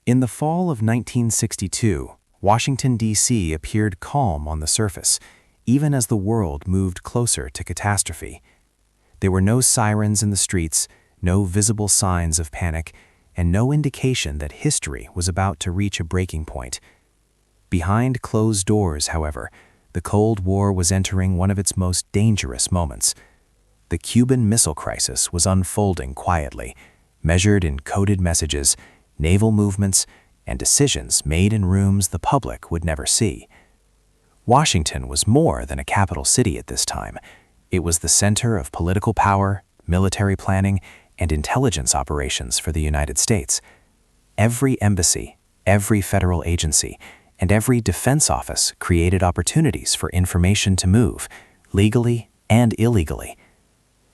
In the fall of 1962, Washington, D.C. appeared calm on the surface, even as the world moved closer to catastrophe. There were no sirens in the streets, no visible signs of panic, and no indication that history was about to reach a breaking point. Behind closed doors, however, the Cold War was entering one of its most dangerous moments. The Cuban Missile Crisis was unfolding quietly, measured in coded messages, naval movements, and decisions made in rooms the public would never see. Washington was more than a capital city at this time. It was the center of political power, military planning, and intelligence operations for the United States. Every embassy, every federal agency, and every defense office created opportunities for information to move, legally and illegally.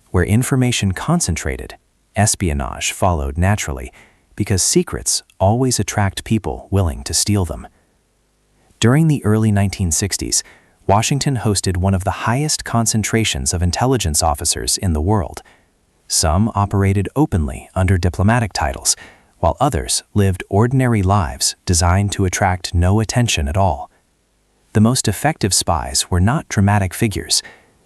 Where information concentrated, espionage followed naturally, because secrets always attract people willing to steal them. During the early 1960s, Washington hosted one of the highest concentrations of intelligence officers in the world. Some operated openly under diplomatic titles, while others lived ordinary lives designed to attract no attention at all. The most effective spies were not dramatic figures.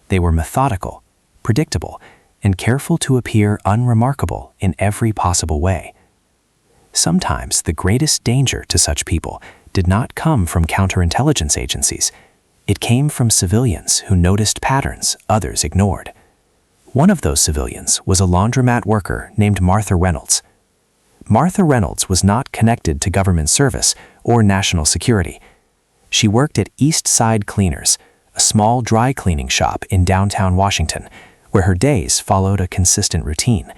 They were methodical, predictable, and careful to appear unremarkable in every possible way. Sometimes the greatest danger to such people did not come from counterintelligence agencies. It came from civilians who noticed patterns others ignored. One of those civilians was a laundromat worker named Martha Reynolds. Martha Reynolds was not connected to government service or national security. She worked at East Side Cleaners, a small dry cleaning shop in downtown Washington, where her days followed a consistent routine.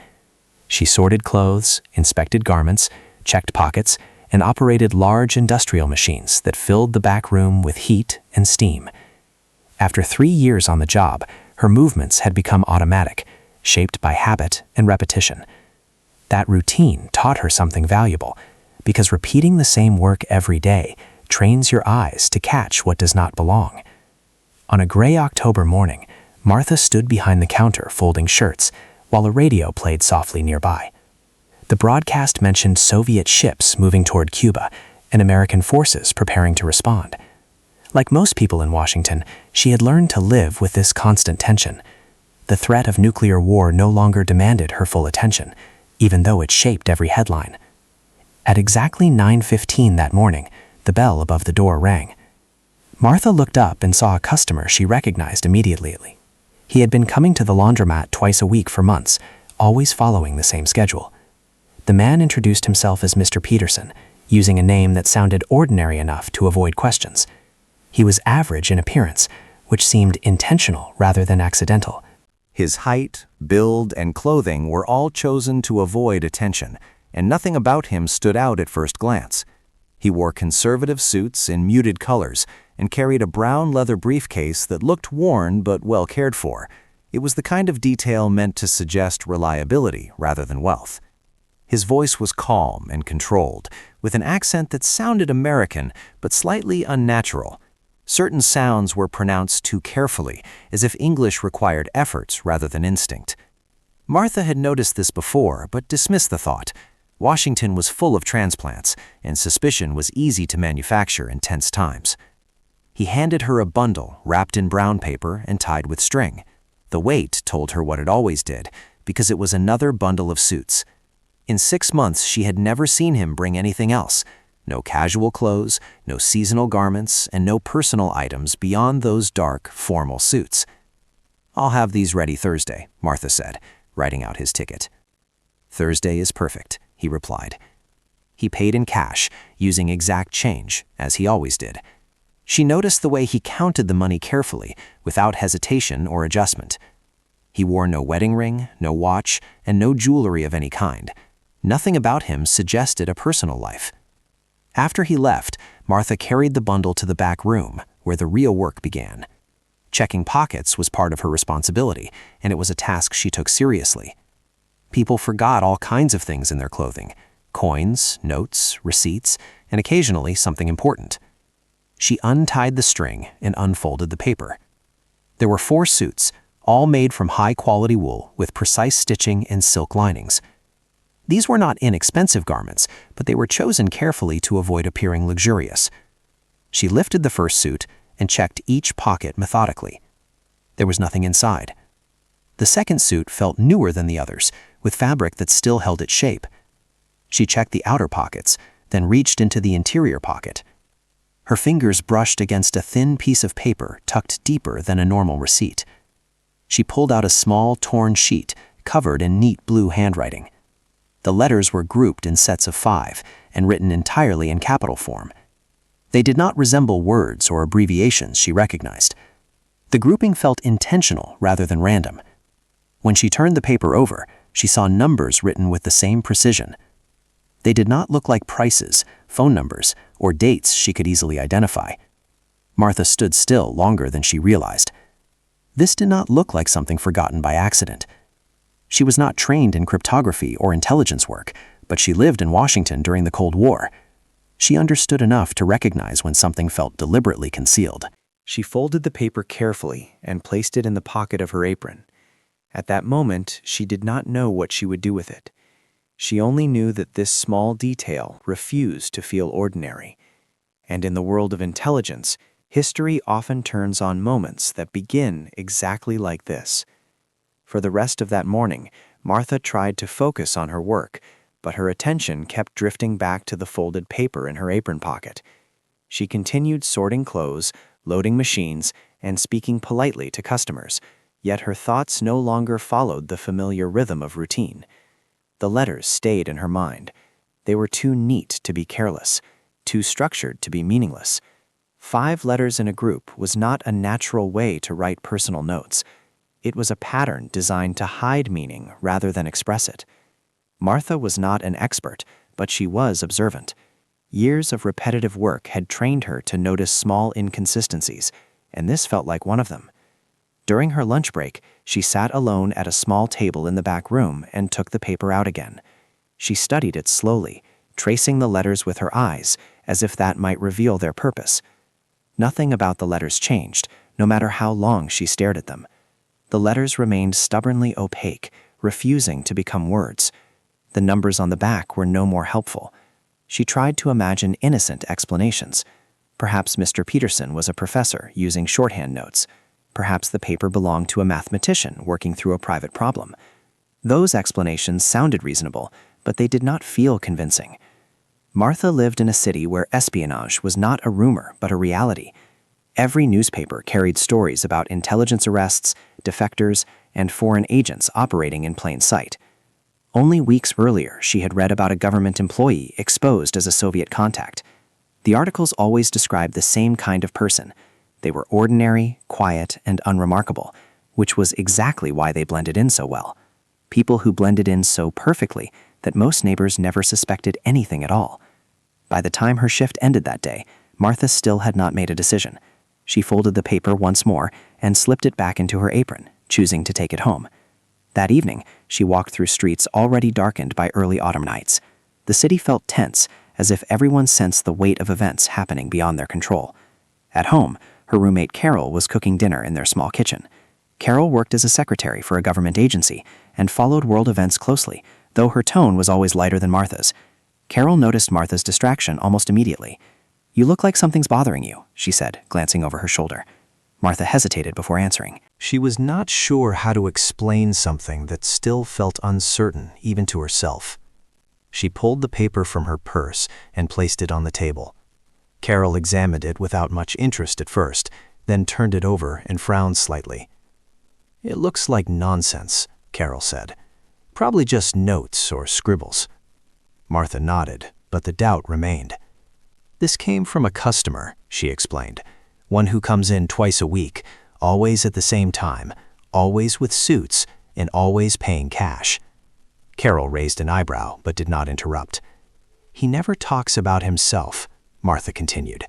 She sorted clothes, inspected garments, checked pockets, and operated large industrial machines that filled the back room with heat and steam. After 3 years on the job, her movements had become automatic, shaped by habit and repetition. That routine taught her something valuable, because repeating the same work every day trains your eyes to catch what does not belong. On a gray October morning, Martha stood behind the counter folding shirts, while a radio played softly nearby. The broadcast mentioned Soviet ships moving toward Cuba and American forces preparing to respond. Like most people in Washington, she had learned to live with this constant tension. The threat of nuclear war no longer demanded her full attention, even though it shaped every headline. At exactly 9:15 that morning, the bell above the door rang. Martha looked up and saw a customer she recognized immediately. He had been coming to the laundromat twice a week for months, always following the same schedule. The man introduced himself as Mr. Peterson, using a name that sounded ordinary enough to avoid questions. He was average in appearance, which seemed intentional rather than accidental. His height, build, and clothing were all chosen to avoid attention, and nothing about him stood out at first glance. He wore conservative suits in muted colors and carried a brown leather briefcase that looked worn but well cared for. It was the kind of detail meant to suggest reliability rather than wealth. His voice was calm and controlled, with an accent that sounded American but slightly unnatural. Certain sounds were pronounced too carefully, as if English required effort rather than instinct. Martha had noticed this before, but dismissed the thought. Washington was full of transplants, and suspicion was easy to manufacture in tense times. He handed her a bundle wrapped in brown paper and tied with string. The weight told her what it always did, because it was another bundle of suits. In 6 months, she had never seen him bring anything else. No casual clothes, no seasonal garments, and no personal items beyond those dark, formal suits. "I'll have these ready Thursday," Martha said, writing out his ticket. "Thursday is perfect," he replied. He paid in cash, using exact change, as he always did. She noticed the way he counted the money carefully, without hesitation or adjustment. He wore no wedding ring, no watch, and no jewelry of any kind. Nothing about him suggested a personal life. After he left, Martha carried the bundle to the back room, where the real work began. Checking pockets was part of her responsibility, and it was a task she took seriously. People forgot all kinds of things in their clothing: coins, notes, receipts, and occasionally something important. She untied the string and unfolded the paper. There were 4 suits, all made from high-quality wool with precise stitching and silk linings. These were not inexpensive garments, but they were chosen carefully to avoid appearing luxurious. She lifted the first suit and checked each pocket methodically. There was nothing inside. The second suit felt newer than the others, with fabric that still held its shape. She checked the outer pockets, then reached into the interior pocket. Her fingers brushed against a thin piece of paper tucked deeper than a normal receipt. She pulled out a small, torn sheet covered in neat blue handwriting. The letters were grouped in sets of 5 and written entirely in capital form. They did not resemble words or abbreviations she recognized. The grouping felt intentional rather than random. When she turned the paper over, she saw numbers written with the same precision. They did not look like prices, phone numbers, or dates she could easily identify. Martha stood still longer than she realized. This did not look like something forgotten by accident. She was not trained in cryptography or intelligence work, but she lived in Washington during the Cold War. She understood enough to recognize when something felt deliberately concealed. She folded the paper carefully and placed it in the pocket of her apron. At that moment, she did not know what she would do with it. She only knew that this small detail refused to feel ordinary. And in the world of intelligence, history often turns on moments that begin exactly like this. For the rest of that morning, Martha tried to focus on her work, but her attention kept drifting back to the folded paper in her apron pocket. She continued sorting clothes, loading machines, and speaking politely to customers, yet her thoughts no longer followed the familiar rhythm of routine. The letters stayed in her mind. They were too neat to be careless, too structured to be meaningless. 5 letters in a group was not a natural way to write personal notes. It was a pattern designed to hide meaning rather than express it. Martha was not an expert, but she was observant. Years of repetitive work had trained her to notice small inconsistencies, and this felt like one of them. During her lunch break, she sat alone at a small table in the back room and took the paper out again. She studied it slowly, tracing the letters with her eyes, as if that might reveal their purpose. Nothing about the letters changed, no matter how long she stared at them. The letters remained stubbornly opaque, refusing to become words. The numbers on the back were no more helpful. She tried to imagine innocent explanations. Perhaps Mr. Peterson was a professor using shorthand notes. Perhaps the paper belonged to a mathematician working through a private problem. Those explanations sounded reasonable, but they did not feel convincing. Martha lived in a city where espionage was not a rumor but a reality. Every newspaper carried stories about intelligence arrests, defectors, and foreign agents operating in plain sight. Only weeks earlier, she had read about a government employee exposed as a Soviet contact. The articles always described the same kind of person. They were ordinary, quiet, and unremarkable, which was exactly why they blended in so well. People who blended in so perfectly that most neighbors never suspected anything at all. By the time her shift ended that day, Martha still had not made a decision. She folded the paper once more and slipped it back into her apron, choosing to take it home. That evening, she walked through streets already darkened by early autumn nights. The city felt tense, as if everyone sensed the weight of events happening beyond their control. At home, her roommate Carol was cooking dinner in their small kitchen. Carol worked as a secretary for a government agency and followed world events closely, though her tone was always lighter than Martha's. Carol noticed Martha's distraction almost immediately. "You look like something's bothering you," she said, glancing over her shoulder. Martha hesitated before answering. She was not sure how to explain something that still felt uncertain, even to herself. She pulled the paper from her purse and placed it on the table. Carol examined it without much interest at first, then turned it over and frowned slightly. "It looks like nonsense," Carol said. "Probably just notes or scribbles." Martha nodded, but the doubt remained. "This came from a customer," she explained. "One who comes in twice a week, always at the same time, always with suits, and always paying cash." Carol raised an eyebrow, but did not interrupt. "He never talks about himself," Martha continued.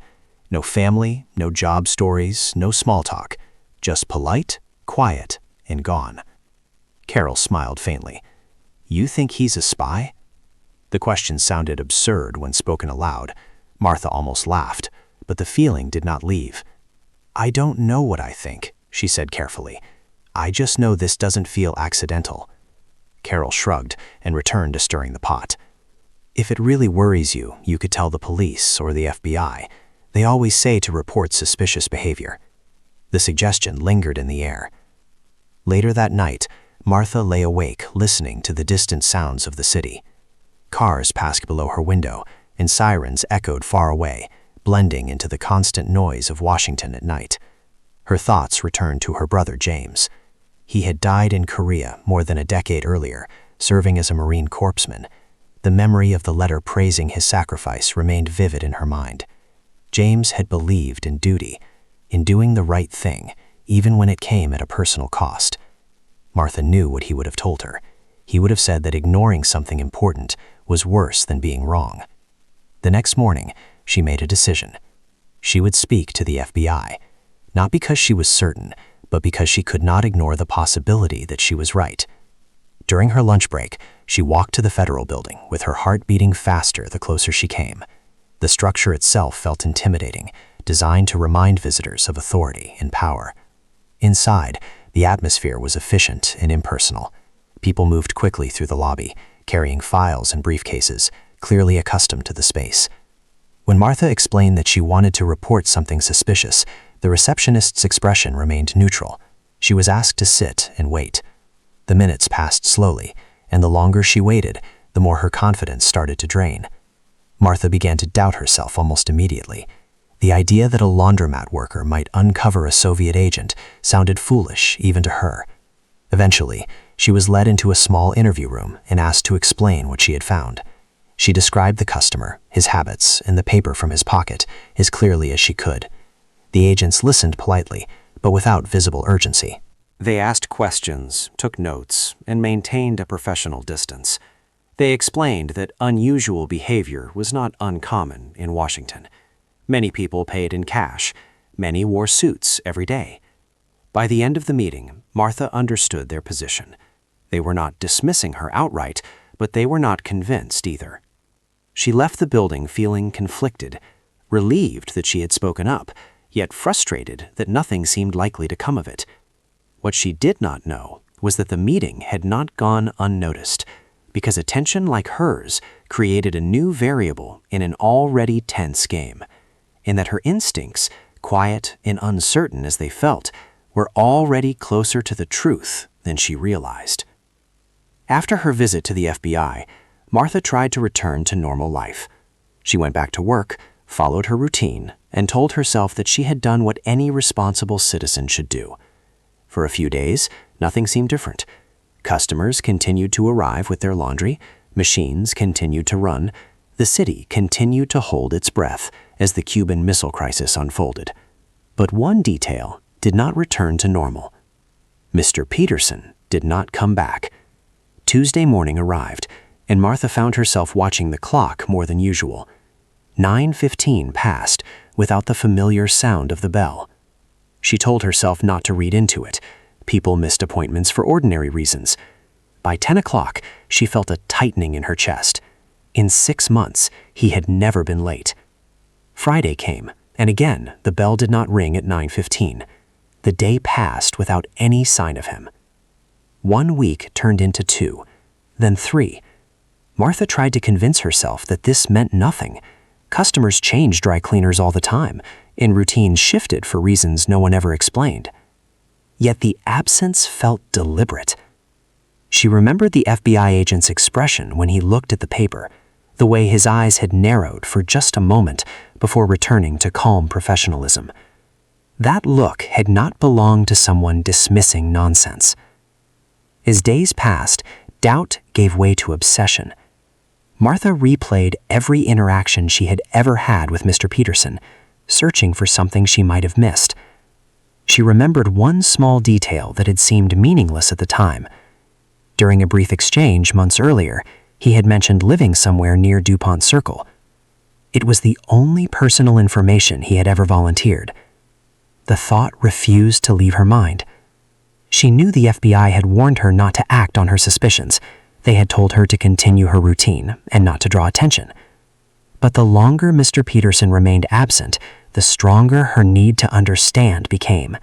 "No family, no job stories, no small talk. Just polite, quiet, and gone." Carol smiled faintly. "You think he's a spy?" The question sounded absurd when spoken aloud. Martha almost laughed, but the feeling did not leave. "I don't know what I think," she said carefully. "I just know this doesn't feel accidental." Carol shrugged and returned to stirring the pot. "If it really worries you, you could tell the police or the FBI. They always say to report suspicious behavior." The suggestion lingered in the air. Later that night, Martha lay awake listening to the distant sounds of the city. Cars passed below her window, and sirens echoed far away, blending into the constant noise of Washington at night. Her thoughts returned to her brother James. He had died in Korea more than a decade earlier, serving as a Marine corpsman. The memory of the letter praising his sacrifice remained vivid in her mind. James had believed in duty, in doing the right thing, even when it came at a personal cost. Martha knew what he would have told her. He would have said that ignoring something important was worse than being wrong. The next morning, she made a decision. She would speak to the FBI, not because she was certain, but because she could not ignore the possibility that she was right. During her lunch break, she walked to the federal building, with her heart beating faster the closer she came. The structure itself felt intimidating, designed to remind visitors of authority and power. Inside, the atmosphere was efficient and impersonal. People moved quickly through the lobby, carrying files and briefcases, clearly accustomed to the space. When Martha explained that she wanted to report something suspicious, the receptionist's expression remained neutral. She was asked to sit and wait. The minutes passed slowly, and the longer she waited, the more her confidence started to drain. Martha began to doubt herself almost immediately. The idea that a laundromat worker might uncover a Soviet agent sounded foolish even to her. Eventually, she was led into a small interview room and asked to explain what she had found. She described the customer, his habits, and the paper from his pocket as clearly as she could. The agents listened politely, but without visible urgency. They asked questions, took notes, and maintained a professional distance. They explained that unusual behavior was not uncommon in Washington. Many people paid in cash. Many wore suits every day. By the end of the meeting, Martha understood their position. They were not dismissing her outright, but they were not convinced either. She left the building feeling conflicted, relieved that she had spoken up, yet frustrated that nothing seemed likely to come of it. What she did not know was that the meeting had not gone unnoticed, because attention like hers created a new variable in an already tense game, and that her instincts, quiet and uncertain as they felt, were already closer to the truth than she realized. After her visit to the FBI, Martha tried to return to normal life. She went back to work, followed her routine, and told herself that she had done what any responsible citizen should do. For a few days, nothing seemed different. Customers continued to arrive with their laundry, machines continued to run, the city continued to hold its breath as the Cuban Missile Crisis unfolded. But one detail did not return to normal. Mr. Peterson did not come back. Tuesday morning arrived, and Martha found herself watching the clock more than usual. 9:15 passed without the familiar sound of the bell. She told herself not to read into it. People missed appointments for ordinary reasons. By 10 o'clock, she felt a tightening in her chest. In 6 months, he had never been late. Friday came, and again, the bell did not ring at 9:15. The day passed without any sign of him. 1 week turned into 2, then 3. Martha tried to convince herself that this meant nothing. Customers changed dry cleaners all the time, and routines shifted for reasons no one ever explained. Yet the absence felt deliberate. She remembered the FBI agent's expression when he looked at the paper, the way his eyes had narrowed for just a moment before returning to calm professionalism. That look had not belonged to someone dismissing nonsense. As days passed, doubt gave way to obsession. Martha replayed every interaction she had ever had with Mr. Peterson, searching for something she might have missed. She remembered one small detail that had seemed meaningless at the time. During a brief exchange months earlier, he had mentioned living somewhere near DuPont Circle. It was the only personal information he had ever volunteered. The thought refused to leave her mind. She knew the FBI had warned her not to act on her suspicions. They had told her to continue her routine and not to draw attention. But the longer Mr. Peterson remained absent, the stronger her need to understand became.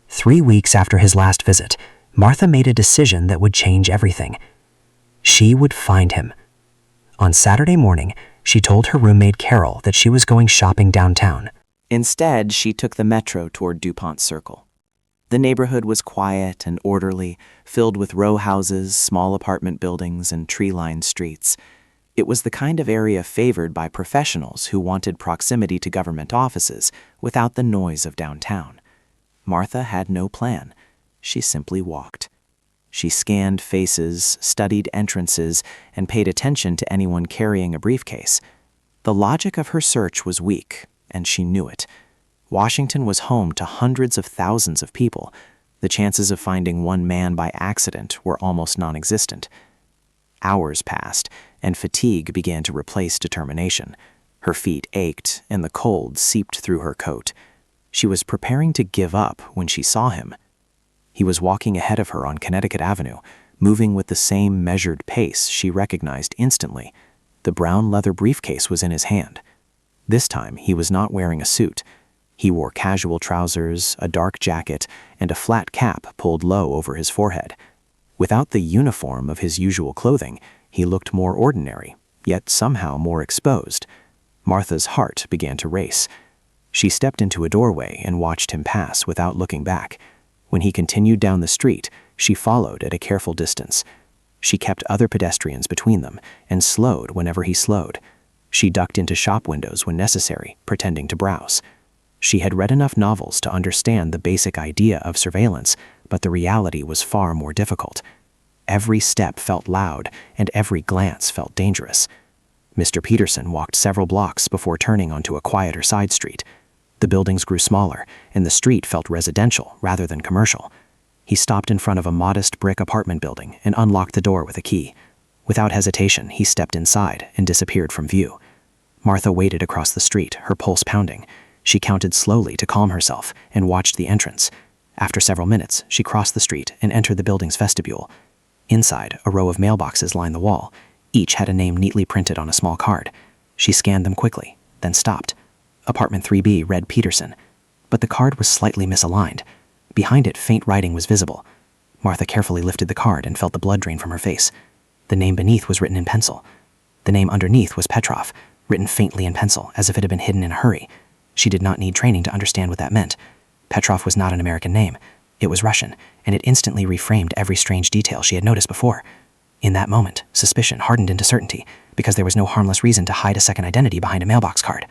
3 weeks after his last visit, Martha made a decision that would change everything. She would find him. On Saturday morning, she told her roommate Carol that she was going shopping downtown. Instead, she took the metro toward DuPont Circle. The neighborhood was quiet and orderly, filled with row houses, small apartment buildings, and tree-lined streets. It was the kind of area favored by professionals who wanted proximity to government offices without the noise of downtown. Martha had no plan. She simply walked. She scanned faces, studied entrances, and paid attention to anyone carrying a briefcase. The logic of her search was weak, and she knew it. Washington was home to hundreds of thousands of people. The chances of finding one man by accident were almost non-existent. Hours passed, and fatigue began to replace determination. Her feet ached, and the cold seeped through her coat. She was preparing to give up when she saw him. He was walking ahead of her on Connecticut Avenue, moving with the same measured pace she recognized instantly. The brown leather briefcase was in his hand. This time, he was not wearing a suit. He wore casual trousers, a dark jacket, and a flat cap pulled low over his forehead. Without the uniform of his usual clothing, he looked more ordinary, yet somehow more exposed. Martha's heart began to race. She stepped into a doorway and watched him pass without looking back. When he continued down the street, she followed at a careful distance. She kept other pedestrians between them and slowed whenever he slowed. She ducked into shop windows when necessary, pretending to browse. She had read enough novels to understand the basic idea of surveillance, but the reality was far more difficult. Every step felt loud, and every glance felt dangerous. Mr. Peterson walked several blocks before turning onto a quieter side street. The buildings grew smaller, and the street felt residential rather than commercial. He stopped in front of a modest brick apartment building and unlocked the door with a key. Without hesitation, he stepped inside and disappeared from view. Martha waited across the street, her pulse pounding. She counted slowly to calm herself and watched the entrance. After several minutes, she crossed the street and entered the building's vestibule. Inside, a row of mailboxes lined the wall. Each had a name neatly printed on a small card. She scanned them quickly, then stopped. Apartment 3B read Peterson, but the card was slightly misaligned. Behind it, faint writing was visible. Martha carefully lifted the card and felt the blood drain from her face. The name beneath was written in pencil. The name underneath was Petrov, written faintly in pencil, as if it had been hidden in a hurry. She did not need training to understand what that meant. Petrov was not an American name. It was Russian, and it instantly reframed every strange detail she had noticed before. In that moment, suspicion hardened into certainty, because there was no harmless reason to hide a second identity behind a mailbox card.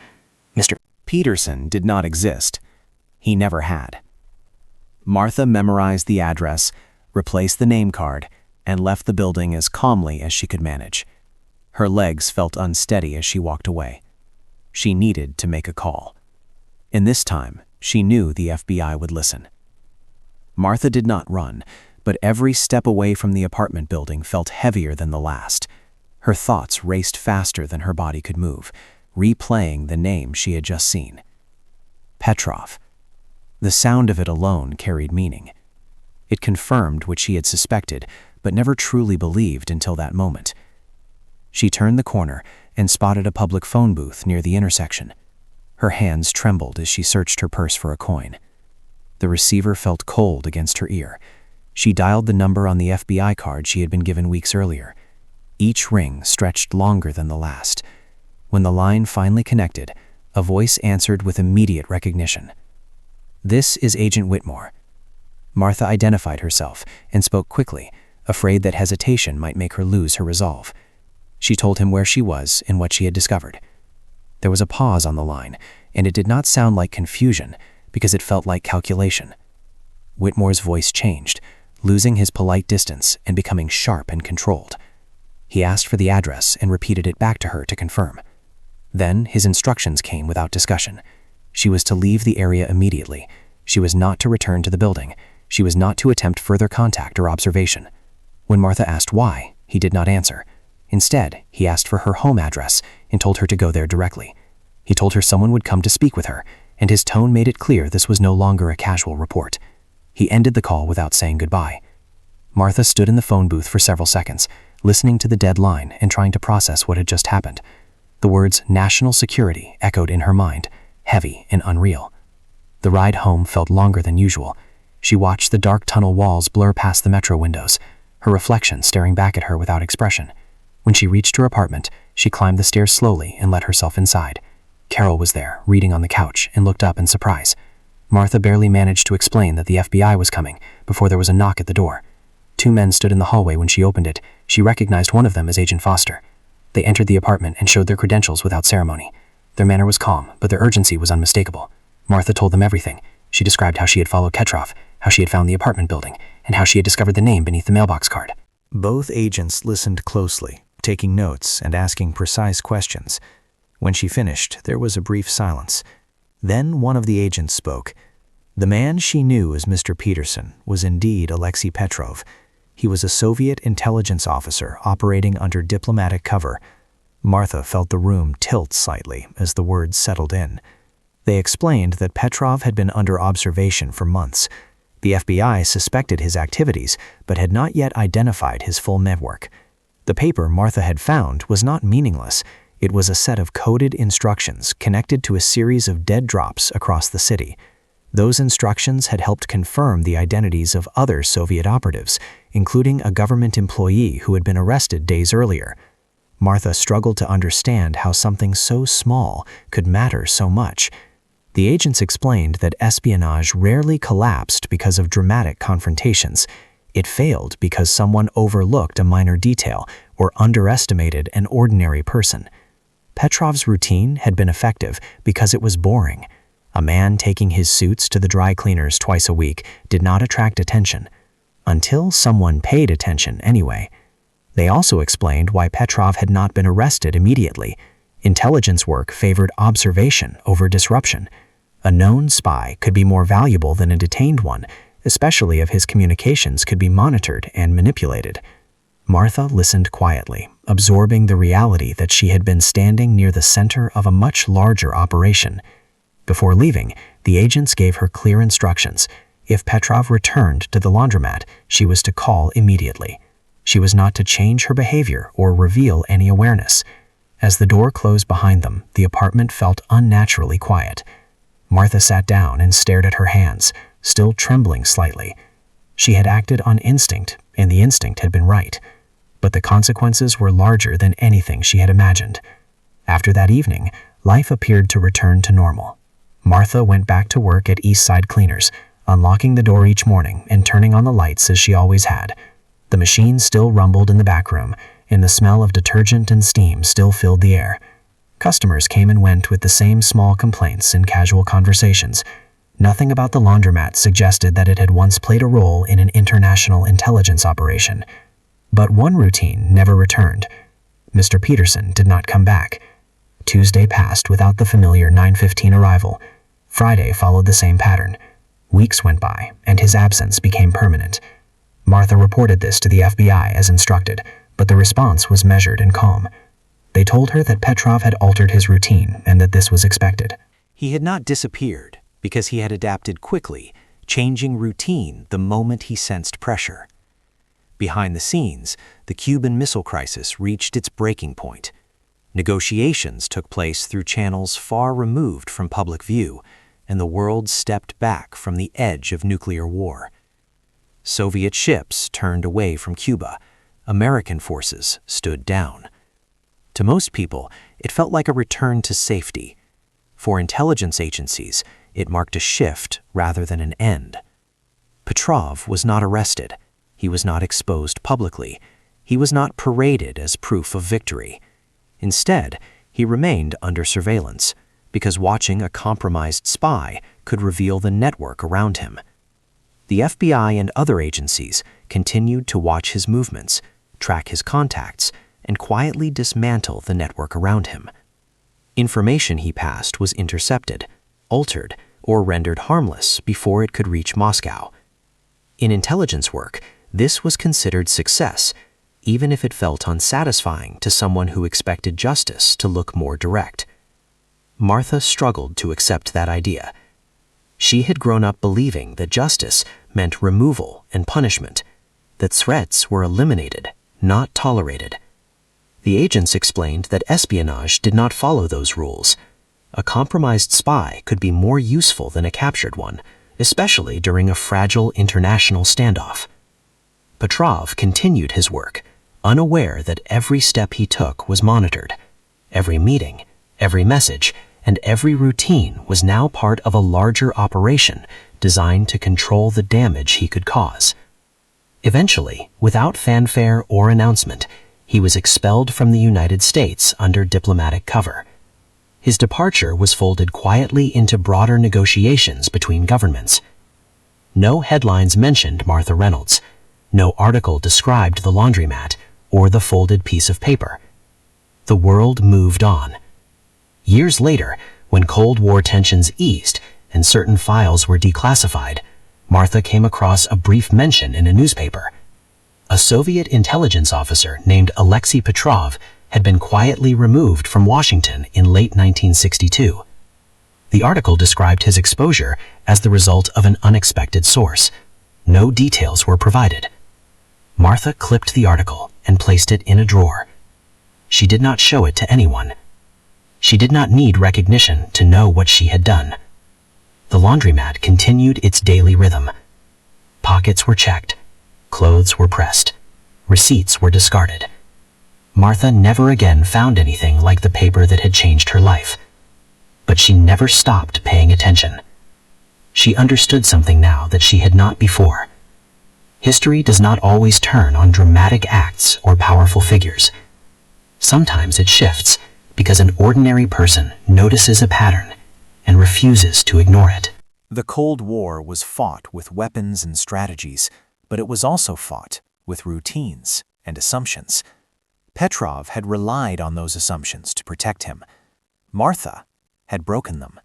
Mr. Peterson did not exist. He never had. Martha memorized the address, replaced the name card, and left the building as calmly as she could manage. Her legs felt unsteady as she walked away. She needed to make a call. And this time, she knew the FBI would listen. Martha did not run, but every step away from the apartment building felt heavier than the last. Her thoughts raced faster than her body could move, replaying the name she had just seen. Petrov. The sound of it alone carried meaning. It confirmed what she had suspected, but never truly believed until that moment. She turned the corner and spotted a public phone booth near the intersection. Her hands trembled as she searched her purse for a coin. The receiver felt cold against her ear. She dialed the number on the FBI card she had been given weeks earlier. Each ring stretched longer than the last. When the line finally connected, a voice answered with immediate recognition. "This is Agent Whitmore." Martha identified herself and spoke quickly, afraid that hesitation might make her lose her resolve. She told him where she was and what she had discovered. There was a pause on the line, and it did not sound like confusion, because it felt like calculation. Whitmore's voice changed, losing his polite distance and becoming sharp and controlled. He asked for the address and repeated it back to her to confirm. Then his instructions came without discussion. She was to leave the area immediately. She was not to return to the building. She was not to attempt further contact or observation. When Martha asked why, he did not answer. Instead, he asked for her home address and told her to go there directly. He told her someone would come to speak with her, and his tone made it clear this was no longer a casual report. He ended the call without saying goodbye. Martha stood in the phone booth for several seconds, listening to the dead line and trying to process what had just happened. The words national security echoed in her mind, heavy and unreal. The ride home felt longer than usual. She watched the dark tunnel walls blur past the metro windows, her reflection staring back at her without expression. When she reached her apartment, she climbed the stairs slowly and let herself inside. Carol was there, reading on the couch, and looked up in surprise. Martha barely managed to explain that the FBI was coming before there was a knock at the door. 2 men stood in the hallway when she opened it. She recognized one of them as Agent Foster. They entered the apartment and showed their credentials without ceremony. Their manner was calm, but their urgency was unmistakable. Martha told them everything. She described how she had followed Petrov, how she had found the apartment building, and how she had discovered the name beneath the mailbox card. Both agents listened closely, taking notes and asking precise questions. When she finished, there was a brief silence. Then one of the agents spoke. The man she knew as Mr. Peterson was indeed Alexei Petrov. He was a Soviet intelligence officer operating under diplomatic cover. Martha felt the room tilt slightly as the words settled in. They explained that Petrov had been under observation for months. The FBI suspected his activities, but had not yet identified his full network. The paper Martha had found was not meaningless. It was a set of coded instructions connected to a series of dead drops across the city. Those instructions had helped confirm the identities of other Soviet operatives, including a government employee who had been arrested days earlier. Martha struggled to understand how something so small could matter so much. The agents explained that espionage rarely collapsed because of dramatic confrontations. It failed because someone overlooked a minor detail or underestimated an ordinary person. Petrov's routine had been effective because it was boring. A man taking his suits to the dry cleaners twice a week did not attract attention. Until someone paid attention anyway. They also explained why Petrov had not been arrested immediately. Intelligence work favored observation over disruption. A known spy could be more valuable than a detained one, especially if his communications could be monitored and manipulated. Martha listened quietly, absorbing the reality that she had been standing near the center of a much larger operation. Before leaving, the agents gave her clear instructions. If Petrov returned to the laundromat, she was to call immediately. She was not to change her behavior or reveal any awareness. As the door closed behind them, the apartment felt unnaturally quiet. Martha sat down and stared at her hands, still trembling slightly. She had acted on instinct, and the instinct had been right. But the consequences were larger than anything she had imagined. After that evening, life appeared to return to normal. Martha went back to work at East Side Cleaners, unlocking the door each morning and turning on the lights as she always had. The machine still rumbled in the back room, and the smell of detergent and steam still filled the air. Customers came and went with the same small complaints and casual conversations. Nothing about the laundromat suggested that it had once played a role in an international intelligence operation. But one routine never returned. Mr. Peterson did not come back. Tuesday passed without the familiar 9:15 arrival. Friday followed the same pattern. Weeks went by, and his absence became permanent. Martha reported this to the FBI as instructed, but the response was measured and calm. They told her that Petrov had altered his routine and that this was expected. He had not disappeared because he had adapted quickly, changing routine the moment he sensed pressure. Behind the scenes, the Cuban Missile Crisis reached its breaking point. Negotiations took place through channels far removed from public view, and the world stepped back from the edge of nuclear war. Soviet ships turned away from Cuba. American forces stood down. To most people, it felt like a return to safety. For intelligence agencies, it marked a shift rather than an end. Petrov was not arrested. He was not exposed publicly. He was not paraded as proof of victory. Instead, he remained under surveillance, because watching a compromised spy could reveal the network around him. The FBI and other agencies continued to watch his movements, track his contacts, and quietly dismantle the network around him. Information he passed was intercepted, altered, or rendered harmless before it could reach Moscow. In intelligence work, this was considered success, even if it felt unsatisfying to someone who expected justice to look more direct. Martha struggled to accept that idea. She had grown up believing that justice meant removal and punishment, that threats were eliminated, not tolerated. The agents explained that espionage did not follow those rules. A compromised spy could be more useful than a captured one, especially during a fragile international standoff. Petrov continued his work, unaware that every step he took was monitored. Every meeting, every message, and every routine was now part of a larger operation designed to control the damage he could cause. Eventually, without fanfare or announcement, he was expelled from the United States under diplomatic cover. His departure was folded quietly into broader negotiations between governments. No headlines mentioned Martha Reynolds. No article described the laundromat or the folded piece of paper. The world moved on. Years later, when Cold War tensions eased and certain files were declassified, Martha came across a brief mention in a newspaper. A Soviet intelligence officer named Alexei Petrov had been quietly removed from Washington in late 1962. The article described his exposure as the result of an unexpected source. No details were provided. Martha clipped the article and placed it in a drawer. She did not show it to anyone. She did not need recognition to know what she had done. The laundromat continued its daily rhythm. Pockets were checked. Clothes were pressed. Receipts were discarded. Martha never again found anything like the paper that had changed her life. But she never stopped paying attention. She understood something now that she had not before. History does not always turn on dramatic acts or powerful figures. Sometimes it shifts because an ordinary person notices a pattern and refuses to ignore it. The Cold War was fought with weapons and strategies, but it was also fought with routines and assumptions. Petrov had relied on those assumptions to protect him. Martha had broken them.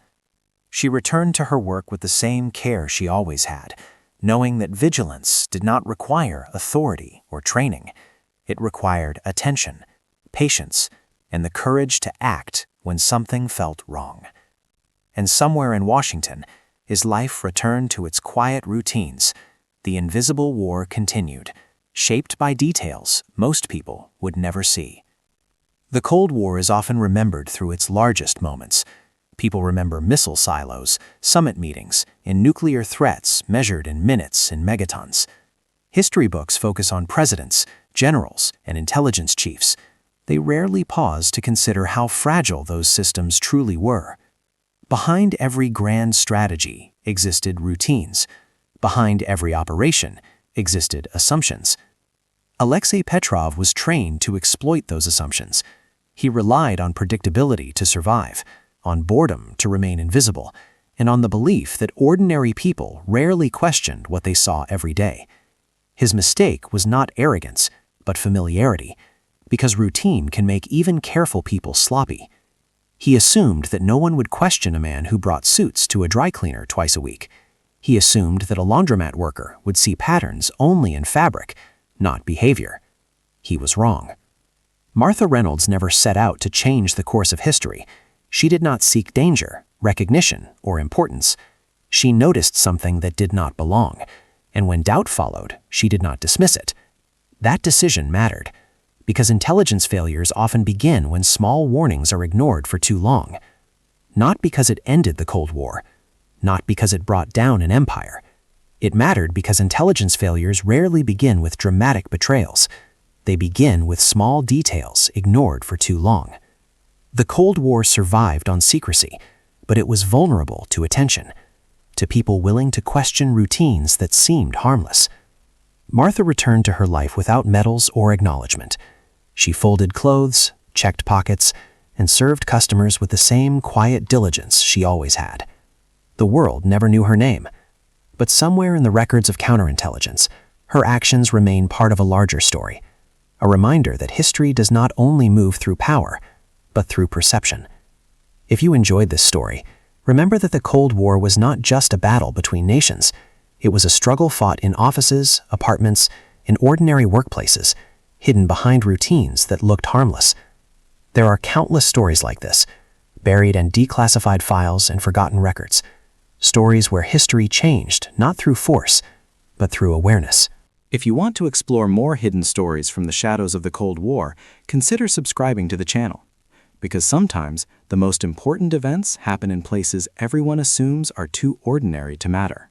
She returned to her work with the same care she always had, knowing that vigilance did not require authority or training. It required attention, patience, and the courage to act when something felt wrong. And somewhere in Washington, his life returned to its quiet routines. The invisible war continued, shaped by details most people would never see. The Cold War is often remembered through its largest moments. People remember missile silos, summit meetings, and nuclear threats measured in minutes and megatons. History books focus on presidents, generals, and intelligence chiefs. They rarely pause to consider how fragile those systems truly were. Behind every grand strategy existed routines. Behind every operation existed assumptions. Alexei Petrov was trained to exploit those assumptions. He relied on predictability to survive, on boredom to remain invisible, and on the belief that ordinary people rarely questioned what they saw every day. His mistake was not arrogance, but familiarity, because routine can make even careful people sloppy. He assumed that no one would question a man who brought suits to a dry cleaner twice a week. He assumed that a laundromat worker would see patterns only in fabric, not behavior. He was wrong. Martha Reynolds never set out to change the course of history. She did not seek danger, recognition, or importance. She noticed something that did not belong, and when doubt followed, she did not dismiss it. That decision mattered, because intelligence failures often begin when small warnings are ignored for too long. Not because it ended the Cold War, not because it brought down an empire. It mattered because intelligence failures rarely begin with dramatic betrayals. They begin with small details ignored for too long. The Cold War survived on secrecy, but it was vulnerable to attention, to people willing to question routines that seemed harmless. Martha returned to her life without medals or acknowledgement. She folded clothes, checked pockets, and served customers with the same quiet diligence she always had. The world never knew her name, but somewhere in the records of counterintelligence, her actions remain part of a larger story, a reminder that history does not only move through power, but through perception. If you enjoyed this story, remember that the Cold War was not just a battle between nations. It was a struggle fought in offices, apartments, in ordinary workplaces, hidden behind routines that looked harmless. There are countless stories like this, buried in declassified files and forgotten records. Stories where history changed not through force, but through awareness. If you want to explore more hidden stories from the shadows of the Cold War, consider subscribing to the channel. Because sometimes the most important events happen in places everyone assumes are too ordinary to matter.